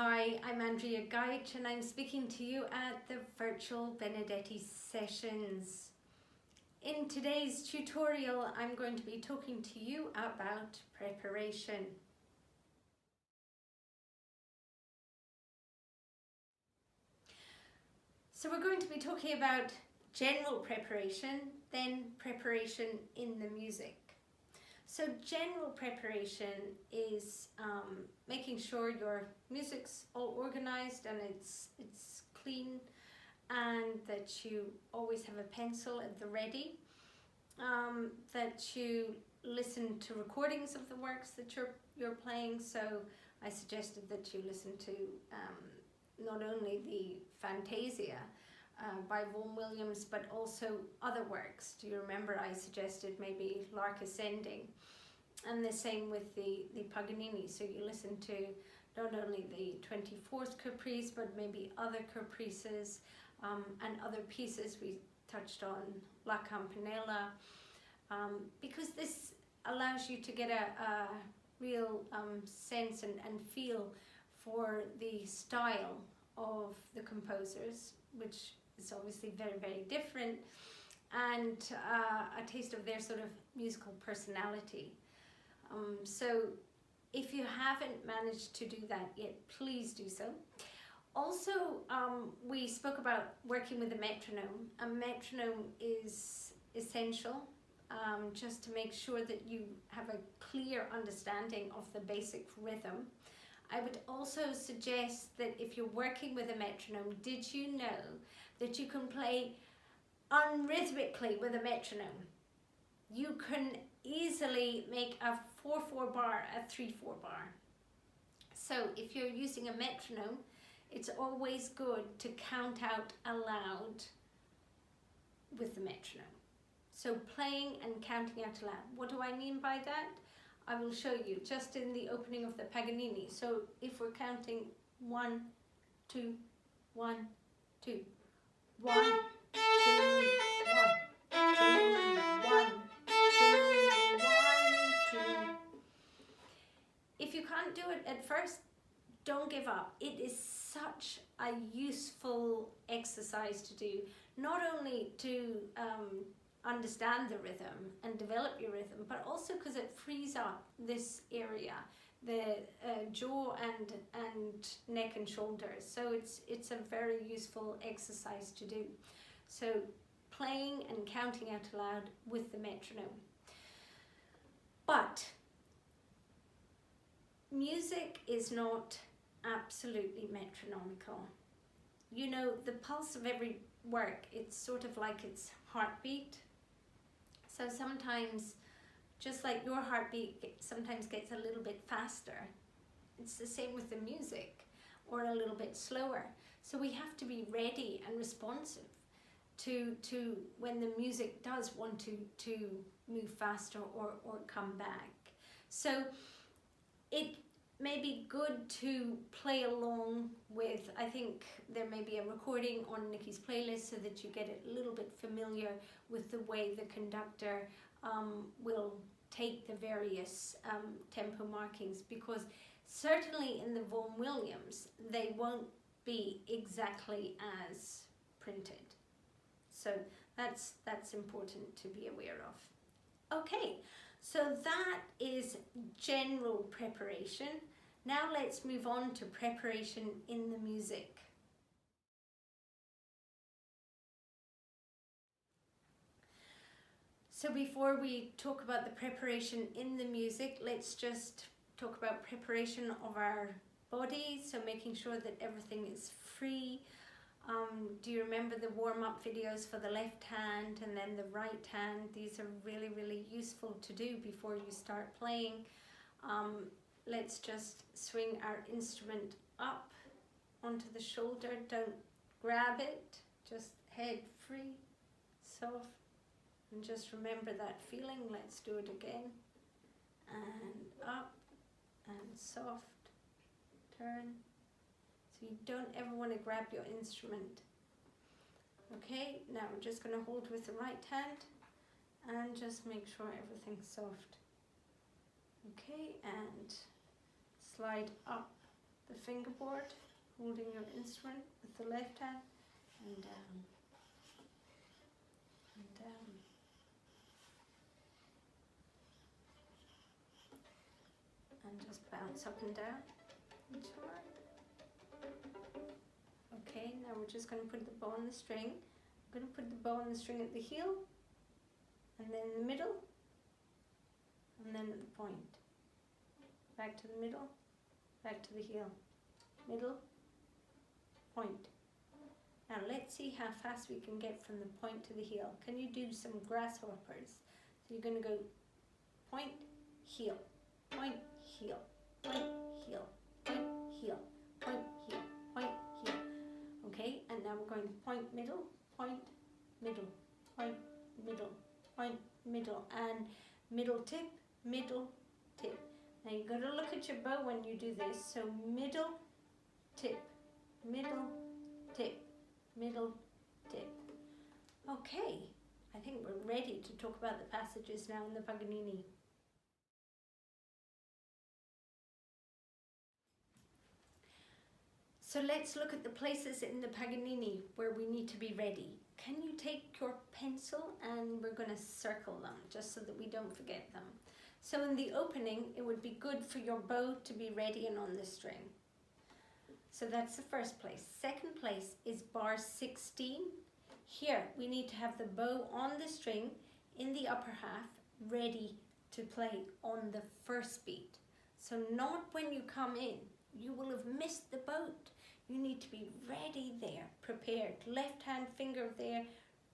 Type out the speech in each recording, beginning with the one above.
Hi, I'm Andrea Gajic and I'm speaking to you at the Virtual Benedetti Sessions. In today's tutorial, I'm going to be talking to you about preparation. So we're going to be talking about general preparation, then preparation in the music. So general preparation is making sure your music's all organized and it's clean, and that you always have a pencil at the ready, that you listen to recordings of the works that you're playing. So I suggested that you listen to not only the Fantasia by Vaughan Williams, but also other works. Do you remember I suggested maybe Lark Ascending? And the same with the Paganini. So you listen to not only the 24th Caprice, but maybe other caprices and other pieces. We touched on La Campanella, because this allows you to get a real sense and feel for the style of the composers, which is obviously very, very different, and a taste of their sort of musical personality. So if you haven't managed to do that yet, please do so. Also, we spoke about working with a metronome. A metronome is essential, just to make sure that you have a clear understanding of the basic rhythm. I would also suggest that if you're working with a metronome, did you know that you can play unrhythmically with a metronome? You can easily make a 4/4 bar a 3/4 bar. So if you're using a metronome, it's always good to count out aloud with the metronome. So playing and counting out aloud. What do I mean by that? I will show you just in the opening of the Paganini. So if we're counting 1, 2, 1, 2, 1, 2, 1, 2, 1, 2, 1, 2. If you can't do it at first, don't give up. It is such a useful exercise to do, not only to understand the rhythm and develop your rhythm, but also because it frees up this area, the jaw and neck and shoulders. So it's a very useful exercise to do. So playing and counting out aloud with the metronome. But music is not absolutely metronomical. You know, the pulse of every work, it's sort of like its heartbeat. So sometimes, just like your heartbeat sometimes gets a little bit faster, it's the same with the music, or a little bit slower. So we have to be ready and responsive to when the music does want to move faster or come back. So it may be good to play along with, I think there may be a recording on Nikki's playlist so that you get a little bit familiar with the way the conductor will take the various tempo markings, because certainly in the Vaughan Williams they won't be exactly as printed. So that's important to be aware of. Okay, so that is general preparation. Now let's move on to preparation in the music. So before we talk about the preparation in the music, let's just talk about preparation of our body. So making sure that everything is free. Do you remember the warm-up videos for the left hand and then the right hand? These are really, really useful to do before you start playing. Let's just swing our instrument up onto the shoulder. Don't grab it, just head free, soft, and just remember that feeling. Let's do it again. And up and soft, turn. So you don't ever want to grab your instrument. Okay, now we're just going to hold with the right hand and just make sure everything's soft. Okay, and slide up the fingerboard, holding your instrument with the left hand, and down, and down. And just bounce up and down each one. Okay, now we're just going to put the bow on the string. I'm going to put the bow on the string at the heel, and then in the middle, and then at the point. Back to the middle, back to the heel. Middle, point. Now let's see how fast we can get from the point to the heel. Can you do some grasshoppers? So you're going to go point, heel, point, heel, point, heel, point, heel, point, heel, point, heel. Okay, and now we're going to point, middle, point, middle, point, middle, point, middle, and middle tip, middle tip. Now you've got to look at your bow when you do this. So middle tip, middle tip, middle tip. Okay, I think we're ready to talk about the passages now in the Paganini. So let's look at the places in the Paganini where we need to be ready. Can you take your pencil and we're going to circle them just so that we don't forget them. So in the opening, it would be good for your bow to be ready and on the string. So that's the first place. Second place is bar 16. Here, we need to have the bow on the string in the upper half, ready to play on the first beat. So not when you come in. You will have missed the boat. You need to be ready there, prepared. Left hand finger there,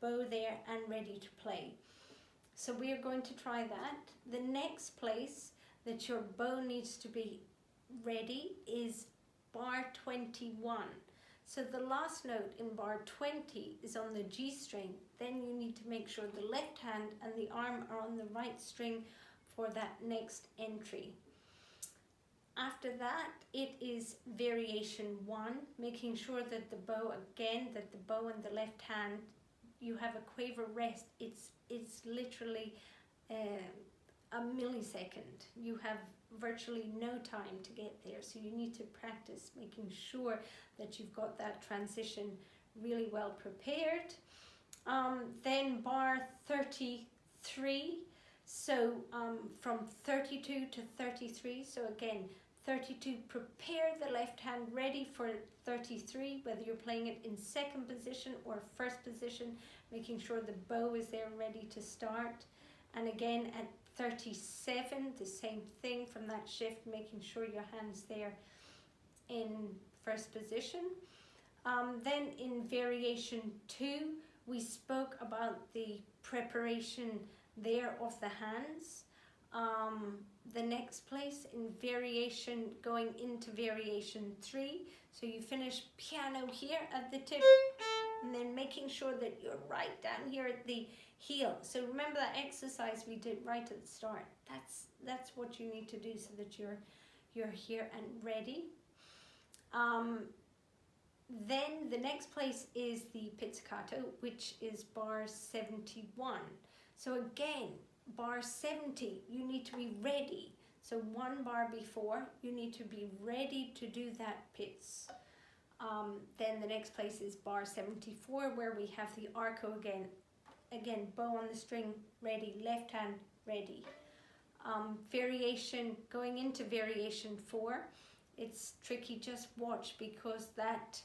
bow there, and ready to play. So we are going to try that. The next place that your bow needs to be ready is bar 21. So the last note in bar 20 is on the G string. Then you need to make sure the left hand and the arm are on the right string for that next entry. After that, it is variation 1, making sure that the bow, again, that the bow and the left hand, you have a quaver rest. It's literally a millisecond. You have virtually no time to get there, so you need to practice making sure that you've got that transition really well prepared. Then bar 33, so from 32 to 33, so again, 32, prepare the left hand ready for 33, whether you're playing it in second position or first position, making sure the bow is there ready to start. And again at 37, the same thing from that shift, making sure your hand's there in first position. Then in variation 2, we spoke about the preparation there of the hands. The next place in variation, going into variation 3, so you finish piano here at the tip and then making sure that you're right down here at the heel. So remember that exercise we did right at the start. That's what you need to do so that you're here and ready. Then the next place is the pizzicato, which is bar 71. So again, bar 70, you need to be ready. So one bar before, you need to be ready to do that pizz. Then the next place is bar 74, where we have the arco again. Again, bow on the string, ready, left hand, ready. Variation, going into variation 4, it's tricky, just watch, because that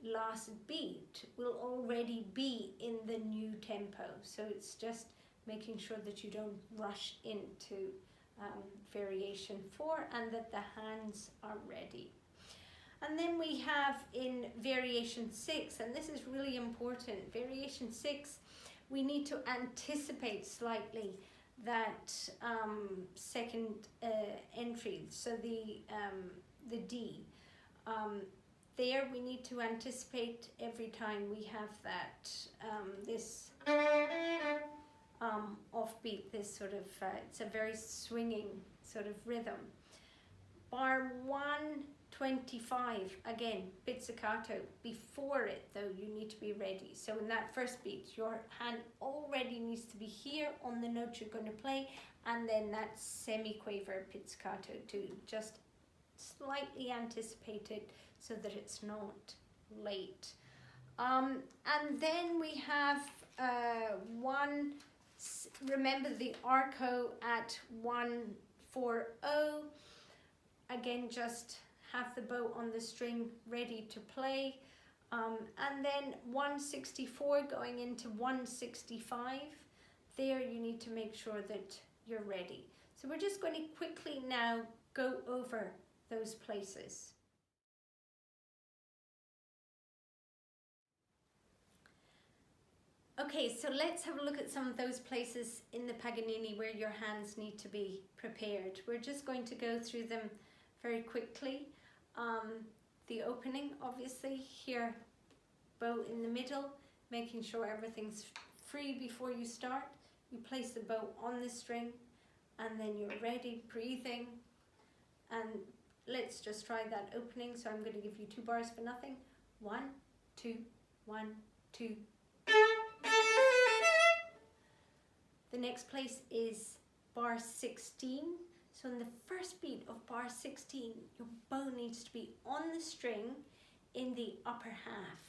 last beat will already be in the new tempo. So it's just making sure that you don't rush into variation 4 and that the hands are ready. And then we have in variation 6, and this is really important, variation 6, we need to anticipate slightly that second entry, so the D. There we need to anticipate every time we have that, this offbeat, this sort of, it's a very swinging sort of rhythm. Bar 125, again, pizzicato. Before it though, you need to be ready. So in that first beat, your hand already needs to be here on the note you're going to play, and then that semi-quaver pizzicato to just slightly anticipated so that it's not late. And then we have remember the arco at 140. Again, just have the bow on the string ready to play. And then 164 going into 165. There you need to make sure that you're ready. So we're just going to quickly now go over those places. Okay, so let's have a look at some of those places in the Paganini where your hands need to be prepared. We're just going to go through them very quickly. The opening, obviously, here, bow in the middle, making sure everything's free before you start. You place the bow on the string and then you're ready, breathing. And let's just try that opening. So I'm going to give you 2 bars for nothing. 1, 2, 1, 2. The next place is bar 16. So in the first beat of bar 16, your bow needs to be on the string in the upper half.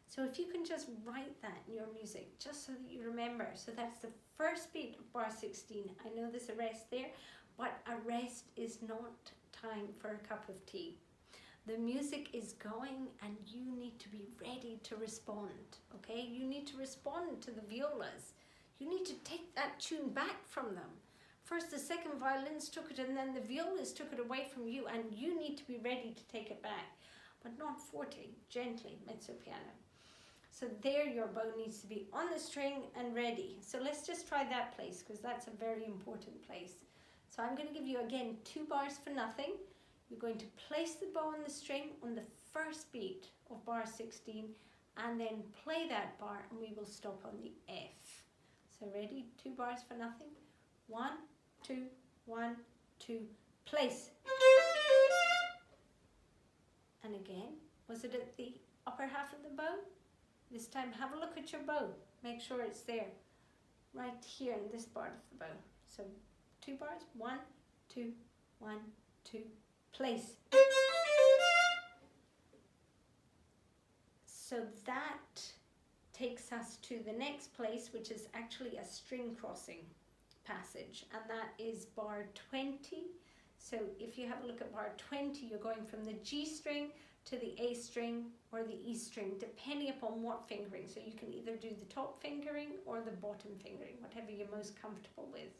So if you can just write that in your music, just so that you remember. So that's the first beat of bar 16. I know there's a rest there, but a rest is not time for a cup of tea. The music is going and you need to be ready to respond, okay? You need to respond to the violas. You need to take that tune back from them. First the second violins took it and then the violas took it away from you, and you need to be ready to take it back, but not forte, gently, mezzo piano. So there your bow needs to be on the string and ready. So let's just try that place because that's a very important place. So I'm going to give you again 2 bars for nothing. You're going to place the bow on the string on the first beat of bar 16 and then play that bar and we will stop on the F. So ready? 2 bars for nothing. 1, 2, 1, 2, place. And again, was it at the upper half of the bow? This time have a look at your bow. Make sure it's there. Right here in this part of the bow. So 2 bars. 1, 2, 1, 2, place. So that takes us to the next place, which is actually a string crossing passage, and that is bar 20. So if you have a look at bar 20, you're going from the G string to the A string or the E string, depending upon what fingering. So you can either do the top fingering or the bottom fingering, whatever you're most comfortable with.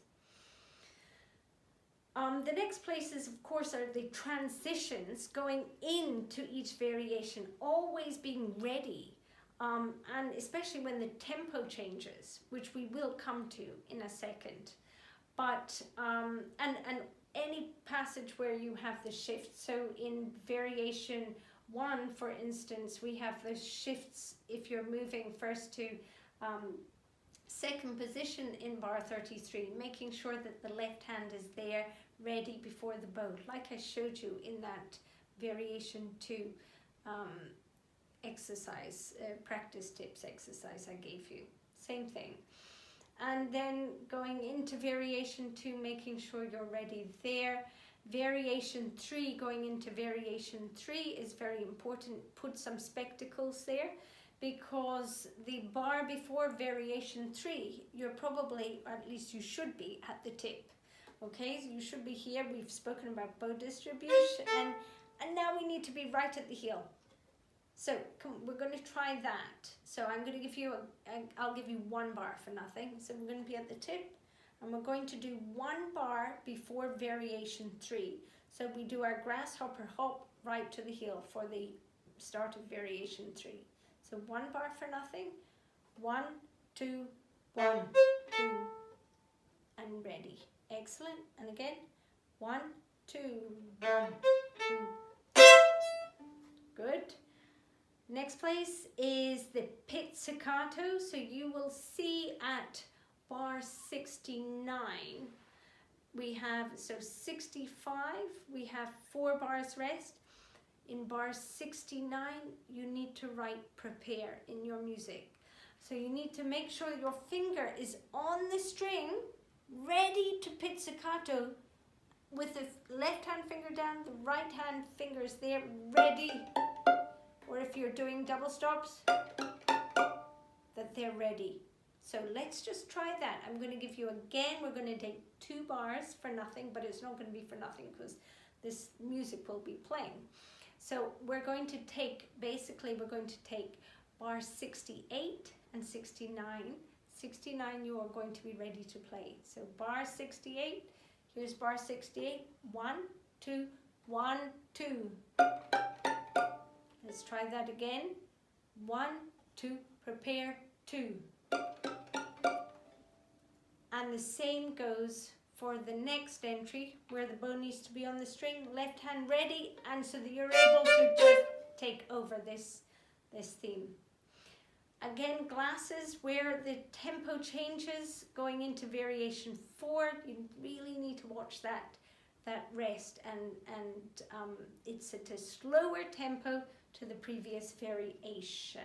The next places, of course, are the transitions going into each variation, always being ready, and especially when the tempo changes, which we will come to in a second. But and any passage where you have the shift. So in variation 1, for instance, we have the shifts if you're moving first to second position in bar 33, making sure that the left hand is there, ready before the bow, like I showed you in that variation 2 exercise, practice tips exercise I gave you. Same thing. And then going into variation 2, making sure you're ready there. Variation 3, going into variation 3 is very important. Put some spectacles there, because the bar before variation 3, you're probably, or at least you should be, at the tip. Okay, so you should be here. We've spoken about bow distribution, and now we need to be right at the heel. So we're going to try that. So I'm going to give you, I'll give you 1 bar for nothing. So we're going to be at the tip, and we're going to do 1 bar before variation 3. So we do our grasshopper hop right to the heel for the start of variation 3. So 1 bar for nothing. 1, 2, 1, 2, and ready. Excellent. And again, 1, 2, 1, 2. Good. Next place is the pizzicato. So you will see at bar 69, we have, so 65, we have 4 bars rest. In bar 69, you need to write prepare in your music. So you need to make sure your finger is on the string, ready to pizzicato with the left hand finger down, the right hand finger is there, ready. Or if you're doing double stops, that they're ready. So let's just try that. I'm going to give you again, we're going to take 2 bars for nothing, but it's not going to be for nothing because this music will be playing. So we're going to take, basically we're going to take bar 68 and 69. 69 you are going to be ready to play. So bar 68, here's bar 68, 1, 2, 1, 2. Let's try that again. 1, 2, prepare, 2. And the same goes for the next entry where the bow needs to be on the string, left hand ready, and so that you're able to just take over this theme. Again, glasses where the tempo changes going into variation 4, you really need to watch that rest, and it's at a slower tempo to the previous variation.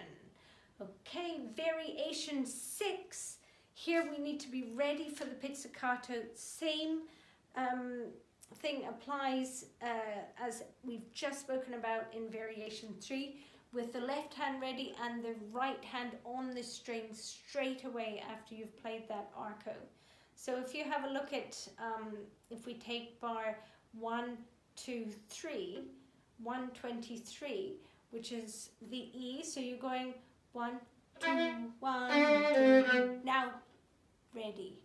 Okay, variation 6. Here we need to be ready for the pizzicato. Same thing applies as we've just spoken about in variation 3, with the left hand ready and the right hand on the string straight away after you've played that arco. So if you have a look at, if we take bar 1, 2, 3, 123, which is the E, so you're going 1, 2, 1, 2, now ready.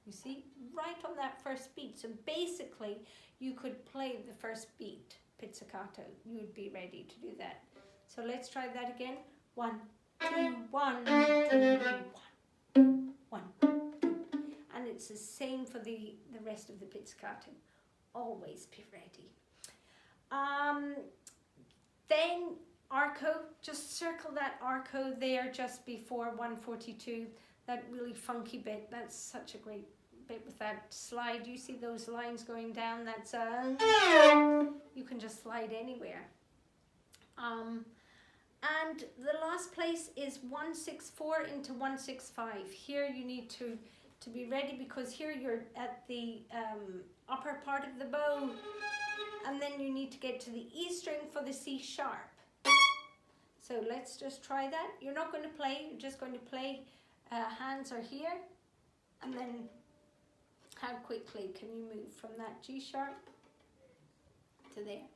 You see, right on that first beat. So basically, you could play the first beat, pizzicato. You would be ready to do that. So let's try that again. 1, 2, 1, 2, 1, 1, 2. And it's the same for the rest of the pizzicato. Always be ready. Then arco, just circle that arco there just before 142, that really funky bit. That's such a great bit with that slide. You see those lines going down? That's you can just slide anywhere. And the last place is 164 into 165. Here you need to be ready, because here you're at the upper part of the bow, and then you need to get to the E string for the C sharp. So let's just try that. You're not going to play, you're just going to play, hands are here, and then how quickly can you move from that G sharp to there.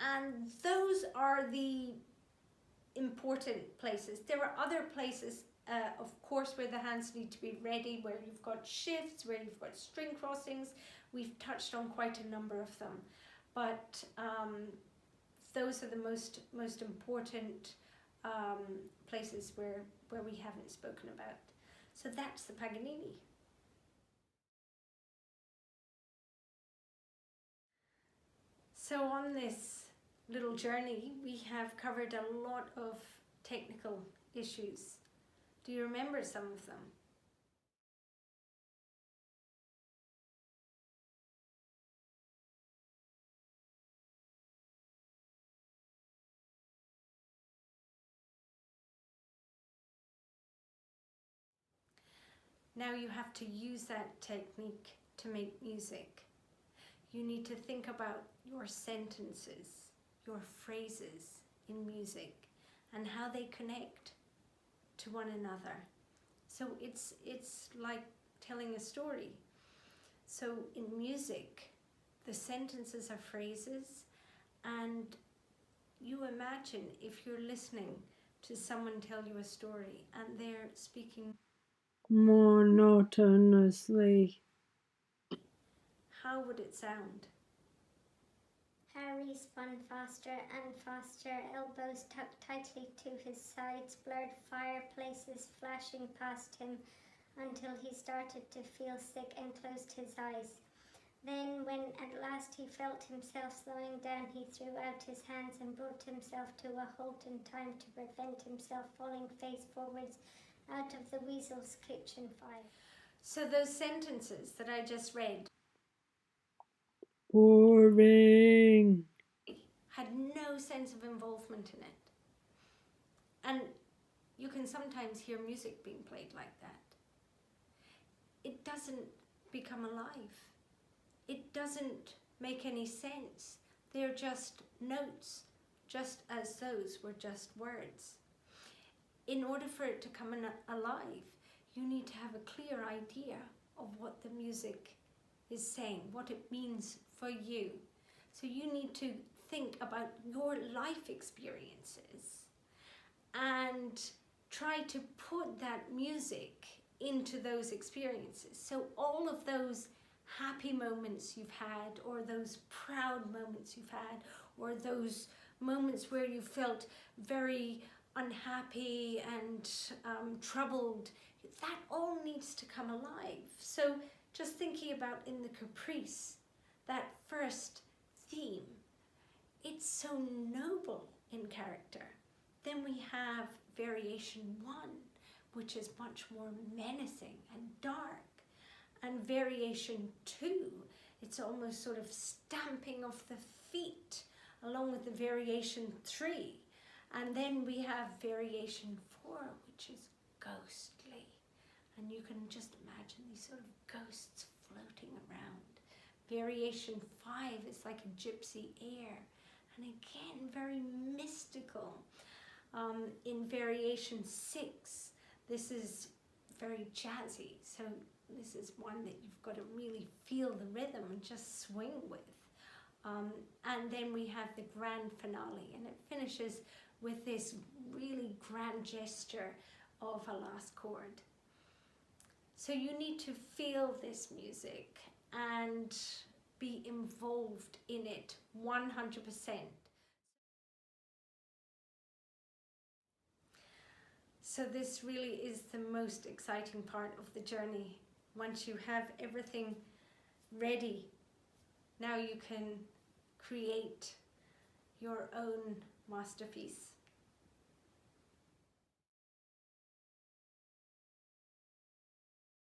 And those are the important places. There are other places, of course, where the hands need to be ready, where you've got shifts, where you've got string crossings. We've touched on quite a number of them, but those are the most important places where we haven't spoken about. So that's the Paganini. So on this little journey, we have covered a lot of technical issues. Do you remember some of them? Now you have to use that technique to make music. You need to think about your sentences, your phrases in music, and how they connect to one another. So it's like telling a story. So in music, the sentences are phrases, and you imagine if you're listening to someone tell you a story and they're speaking monotonously. How would it sound? Harry spun faster and faster, elbows tucked tightly to his sides, blurred fireplaces flashing past him until he started to feel sick and closed his eyes. Then, when at last he felt himself slowing down, he threw out his hands and brought himself to a halt in time to prevent himself falling face forwards out of the weasel's kitchen fire. So those sentences that I just read, boring, had no sense of involvement in it. And you can sometimes hear music being played like that. It doesn't become alive. It it doesn't make any sense. They're just notes, just as those were just words. In order for it to come alive, you need to have a clear idea of what the music is saying, what it means for you. So you need to think about your life experiences and try to put that music into those experiences. So all of those happy moments you've had, or those proud moments you've had, or those moments where you felt very unhappy and troubled, that all needs to come alive. So just thinking about in the Caprice, that first theme, it's so noble in character. Then we have Variation 1, which is much more menacing and dark. And Variation 2, it's almost sort of stamping of the feet, along with the Variation 3. And then we have Variation 4, which is ghostly. And you can just imagine these sort of ghosts floating around. Variation 5 is like a gypsy air. And again, very mystical. In Variation 6, this is very jazzy. So this is one that you've got to really feel the rhythm and just swing with. And then we have the grand finale, and it finishes with this really grand gesture of a last chord. So you need to feel this music and be involved in it 100%. So this really is the most exciting part of the journey. Once you have everything ready, now you can create your own masterpiece.